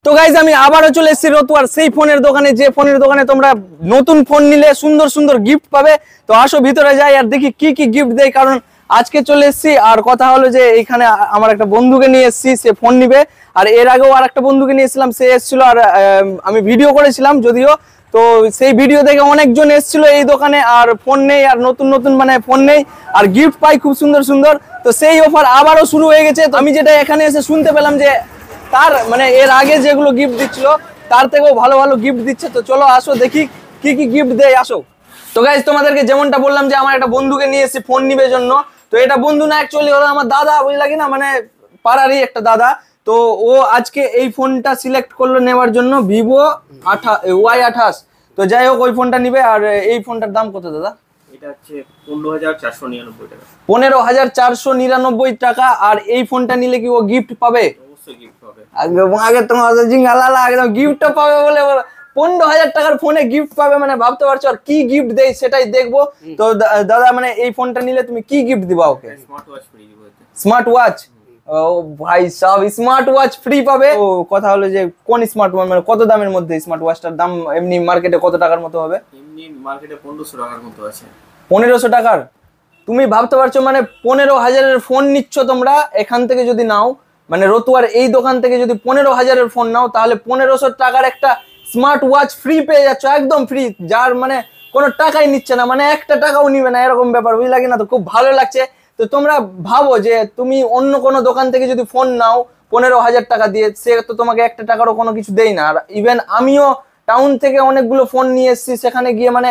তো গাইজ আমি আবারও চলে এসেছি রতুয়ার সেই ফোনের দোকানে, যে ফোনের দোকানে তোমরা নতুন ফোন নিলে সুন্দর সুন্দর গিফট পাবে। তো আসো ভিতরে যাই আর দেখি কি কি গিফট দেয়, কারণ আজকে চলে এসেছি। আর কথা হলো যে এইখানে আমার একটা বন্ধুকে নিয়ে এসেছি, সে ফোন নিবে। আর এর আগেও আর একটা বন্ধুকে নিয়ে এসেছিলাম, সে এসেছিল আর আমি ভিডিও করেছিলাম যদিও। তো সেই ভিডিও দেখে অনেকজন এসেছিল এই দোকানে, আর ফোন নেই, আর নতুন নতুন মানে ফোন নেই, আর গিফট পাই খুব সুন্দর সুন্দর। তো সেই অফার আবারও শুরু হয়ে গেছে। তো আমি যেটা এখানে এসে শুনতে পেলাম যে তার মানে এর আগে যেগুলো গিফট দিচ্ছিল তার থেকেও ভালো ভালো গিফট দিচ্ছে। তো চলো আসো দেখি কি কি গিফট দেয়, আসো। তো গাইজ তোমাদেরকে যেমনটা বললাম যে আমার একটা বন্ধুকে নিয়ে এসেছি ফোন নিবে জন্য। তো এটা বন্ধু না, অ্যাকচুয়ালি ওরা আমার দাদা, বুঝলা কি না, মানে পাড়ারই একটা দাদা। তো ও আজকে এই ফোনটা সিলেক্ট করলো নেওয়ার জন্য, ভিভো Y28। তো যাই হোক ওই ফোনটা নিবে। আর এই ফোনটার দাম কত দাদা? এটা হচ্ছে 15,499 টাকা। 15,499 টাকা। আর এই ফোনটা নিলে কি ও গিফট পাবে? অবশ্যই গিফট পাবে। আগে তোমার জিঙ্গালালা একদম গিফটটা পাবে বলে 15,000 টাকার ফোনে গিফট পাবে, মানে ভাবতে পারছো। আর কি গিফট দেয় সেটাই দেখবো। তো দাদা মানে এই ফোনটা নিলে তুমি কি গিফট দিবা ওকে? স্মার্ট ওয়াচ ফ্রি দিব। Smart watch? ও ভাই সব স্মার্ট ওয়াচ ফ্রি পাবে। ও কথা হলো যে কোন স্মার্ট ওয়াচ, মানে কত দামের মধ্যে স্মার্ট ওয়াচটার দাম? এমনি মার্কেটে কত টাকার মতো হবে? এমনি মার্কেটে 1500 টাকার মতো আছে। 1500 টাকার? তুমি ভাবতে পারছো মানে 15,000-এর ফোন নিচ্ছ তোমরা এখান থেকে যদি নাও, মানে রতুয়ার এই দোকান থেকে যদি 15,000-এর ফোন নাও, তাহলে 1500 টাকার একটা স্মার্ট ওয়াচ ফ্রি পেয়ে যাচ্ছ, একদম ফ্রি। যার মানে কোনো টাকাই নিচ্ছে না, মানে একটা টাকাও নিবে না, এরকম ব্যাপার, বুঝলা কি না? তো খুব ভালো লাগছে। তো তোমরা ভাবো যে তুমি অন্য কোনো দোকান থেকে যদি ফোন নাও 15,000 টাকা দিয়ে, সে তো তোমাকে একটা টাকারও কোনো কিছু দেয় না। আর ইভেন আমিও টাউন থেকে অনেকগুলো ফোন নিয়ে এসেছি, সেখানে গিয়ে মানে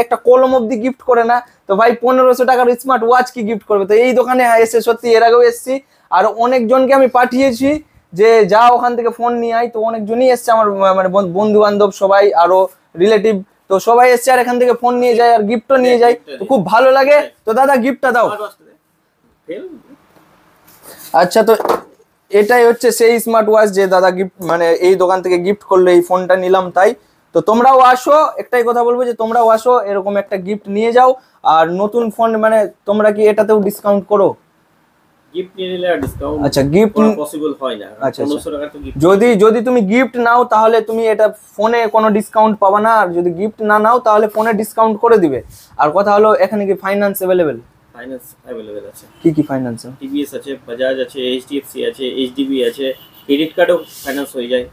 একটা কলম অব্দি গিফট করে না। তো ভাই 1500 টাকার স্মার্ট ওয়াচ কি গিফট করবে? তো এই দোকানে এসে সত্যি, এর আগেও এসেছি আর অনেকজনকে আমি পাঠিয়েছি যে যা ওখান থেকে ফোন নিয়ে আয়। তো অনেকজনই এসছে আমার, মানে বন্ধু বান্ধব সবাই, আরো রিলেটিভ, তো সবাই এসছে আর এখান থেকে ফোন নিয়ে যায় আর গিফটও নিয়ে যায়। তো খুব ভালো লাগে। তো দাদা গিফটটা দাও। আচ্ছা, তো এটাই হচ্ছে সেই স্মার্ট ওয়াচ যে দাদা গিফট মানে এই দোকান থেকে গিফট করলো, এই ফোনটা নিলাম তাই। তো তোমরাও আসো, একটাই কথা বলবো যে তোমরাও আসো, এরকম একটা গিফট নিয়ে যাও। আর নতুন ফোন মানে তোমরা কি এটাতেও ডিসকাউন্ট করো? গিফট নিয়ে নিলে আর ডিসকাউন্ট আচ্ছা, গিফট পসিবল হয় না। আচ্ছা 1500 টাকা তো গিফট। যদি তুমি গিফট নাও তাহলে তুমি এটা ফোনে কোনো ডিসকাউন্ট পাবা না, আর যদি গিফট না নাও তাহলে ফোনে ডিসকাউন্ট করে দিবে। আর কথা হলো এখানে কি ফাইন্যান্স अवेलेबल? ফাইন্যান্স अवेलेबल আছে। কি ফাইন্যান্স? টিভিএস আছে, বাজাজ আছে, এইচডিএফসি আছে, এইচডিবি আছে, ক্রেডিট কার্ডও ফাইন্যান্স হয়ে যায়।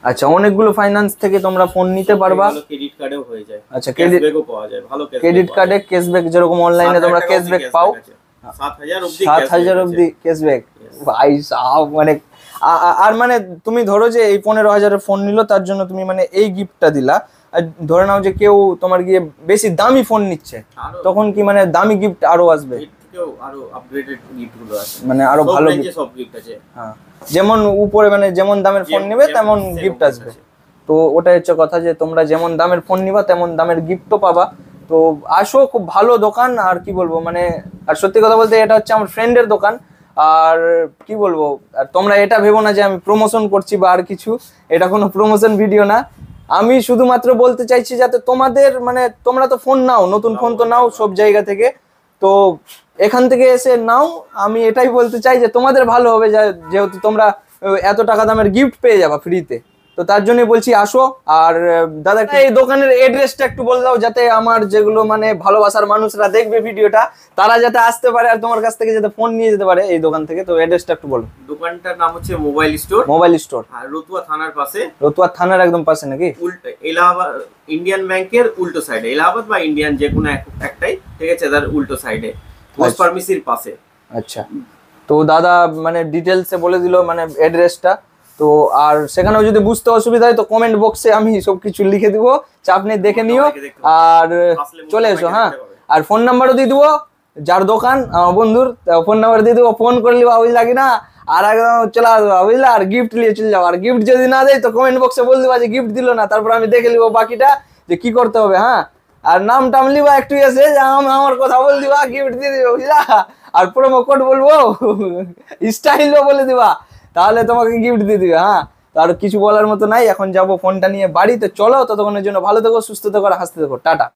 আচ্ছা, অনেকগুলো ফাইন্যান্স থেকে তোমরা ফোন নিতে পারবা। ক্রেডিট কার্ডেও হয়ে যায়। আচ্ছা, ক্যাশব্যাকও পাওয়া যায়, ভালো ক্যাশব্যাক। ক্রেডিট কার্ডে ক্যাশব্যাক, যেরকম অনলাইনে তোমরা ক্যাশব্যাক পাও 7,000 অবধি ক্যাশব্যাক। ভাই সাব মানে আর মানে তুমি ধরো যে এই 15,000-এর ফোন নিলো, তার জন্য তুমি মানে এই গিফটটা দিলা। আর ধরে নাও যে কেউ তোমার গিয়ে বেশি দামি ফোন নিচ্ছে, তখন কি মানে দামি গিফট আরো আসবে? আরো আপগ্রেডেড গিফটগুলো আছে, মানে আরো ভালো সব গিফট আছে। হ্যাঁ, যেমন উপরে মানে যেমন দামের ফোন নেবে তেমন গিফট আসবে। তো ওটাই হচ্ছে কথা, যে তোমরা যেমন দামের ফোন নিবা তেমন দামের গিফটও পাবা। তো আসো, খুব ভালো দোকান। আর কি বলবো মানে, আর সত্যি কথা বলতে এটা হচ্ছে আমার ফ্রেন্ডের দোকান। আর কি বলবো, আর তোমরা এটা ভেবো না যে আমি প্রমোশন করছি বা আর কিছু, এটা কোনো প্রমোশন ভিডিও না। আমি শুধুমাত্র বলতে চাইছি যাতে তোমাদের মানে তোমরা তো ফোন নাও, নতুন ফোন তো নাও সব জায়গা থেকে, তো এখান থেকে এসে নাও। আমি এটাই বলতে চাই যে তোমাদের ভালো হবে, যেহেতু তোমরা এত টাকা দামের গিফট পেয়ে যাবা ফ্রিতে। তো তার জন্যই বলছি আসো। আর দাদা এই দোকানের অ্যাড্রেসটা একটু বলে দাও, যাতে আমার যেগুলো মানে ভালোবাসার মানুষরা দেখবে ভিডিওটা, তারা যাতে আসতে পারে আর তোমার কাছ থেকে যাতে ফোন নিয়ে যেতে পারে এই দোকান থেকে। তো অ্যাড্রেসটা একটু বলো। দোকানটার নাম হচ্ছে মোবাইল স্টোর। মোবাইল স্টোর, আর রতুয়া থানার পাশে। রতুয়া থানার একদম পাশে নাকি? উল্টো এলাহাবাদ ইন্ডিয়ান ব্যাংকের উল্টো সাইডে, এলাহাবাদ বা ইন্ডিয়ান যে কোনো একটাই, ঠিক আছে, তার উল্টো সাইডে পোস্ট ফার্মেসির পাশে। আচ্ছা, তো দাদা মানে ডিটেলসে বলে দিল মানে অ্যাড্রেসটা। তো আর সেখানেও যদি বুঝতে অসুবিধা হয় তো কমেন্ট বক্সে আমি সবকিছু লিখে দিব, চাপ নেই, দেখে নিও। আর চলে এসো। হ্যাঁ, আর ফোন নাম্বারও দিয়ে দিবো, যার দোকান আমার বন্ধুর ফোন নাম্বার দিয়ে দেবো, ফোন করে নিবা, বুঝলা কি না? আর একদম চলে আসবা, বুঝলা? আর গিফট নিয়ে চলে যাবো। আর গিফট যদি না দেয় তো কমেন্ট বক্সে বলে দিবা যে গিফট দিল না, তারপর আমি দেখে নিবো বাকিটা যে কি করতে হবে। হ্যাঁ, আর নাম টাম লিবা একটু, এসে আমার কথা বল দিবা, গিফট দিয়ে দিবে, বুঝলা? আর প্রোমো কোড বলবো, স্টাইলও বলে দিবা, তাহলে তোমাকে গিফট দিয়ে দিবে। হ্যাঁ, তো আর কিছু বলার মতো নাই। এখন যাবো ফোনটা নিয়ে বাড়ি। তো চলো, ততক্ষণের জন্য ভালো থেকো, সুস্থ থেকো আর হাসতে থেকো। টাটা।